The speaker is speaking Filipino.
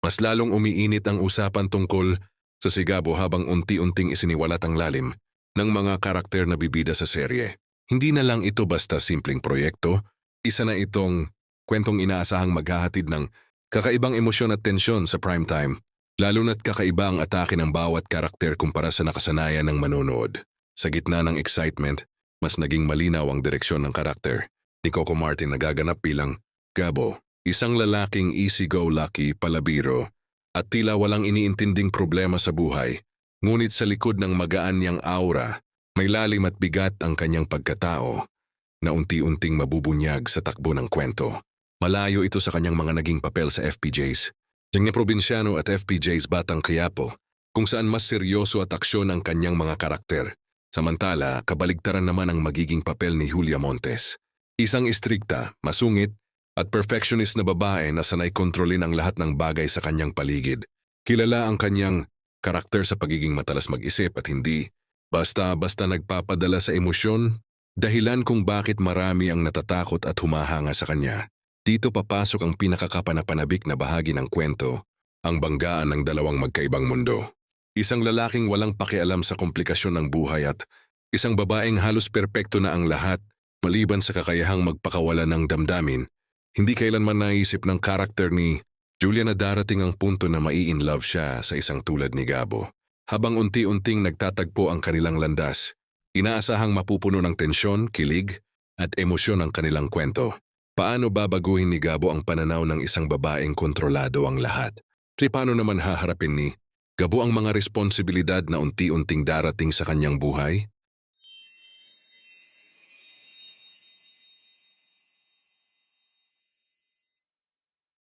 Mas lalong umiinit ang usapan tungkol sa si Gabo habang unti-unting isiniwalat ang lalim ng mga karakter na bibida sa serye. Hindi na lang ito basta simpleng proyekto, isa na itong kwentong inaasahang maghahatid ng kakaibang emosyon at tensyon sa primetime, lalo na't kakaiba ang atake ng bawat karakter kumpara sa nakasanayan ng manonood. Sa gitna ng excitement, mas naging malinaw ang direksyon ng karakter ni Coco Martin na gaganap bilang Gabo, isang lalaking easy-go-lucky, palabiro, at tila walang iniintinding problema sa buhay. Ngunit sa likod ng magaan niyang aura, may lalim at bigat ang kanyang pagkatao na unti-unting mabubunyag sa takbo ng kwento. Malayo ito sa kanyang mga naging papel sa FPJs, Jingnya Probinsyano at FPJs Batang Quiapo, kung saan mas seryoso at aksyon ang kanyang mga karakter. Samantala, kabaligtaran naman ang magiging papel ni Julia Montes. Isang istrikta, masungit, at perfectionist na babae na sanay kontrolin ang lahat ng bagay sa kanyang paligid. Kilala ang kanyang karakter sa pagiging matalas mag-isip at hindi basta-basta nagpapadala sa emosyon, dahilan kung bakit marami ang natatakot at humahanga sa kanya. Dito papasok ang pinakakapanapanabik na bahagi ng kwento, ang banggaan ng dalawang magkaibang mundo. Isang lalaking walang pakialam sa komplikasyon ng buhay at isang babaeng halos perpekto na ang lahat maliban sa kakayahang magpakawala ng damdamin. Hindi kailanman naisip ng karakter ni Julia na darating ang punto na mai-in-love siya sa isang tulad ni Gabo. Habang unti-unting nagtatagpo ang kanilang landas, inaasahang mapupuno ng tensyon, kilig, at emosyon ang kanilang kwento. Paano babaguhin ni Gabo ang pananaw ng isang babaeng kontrolado ang lahat? Paano naman haharapin ni Gabo ang mga responsibilidad na unti-unting darating sa kanyang buhay?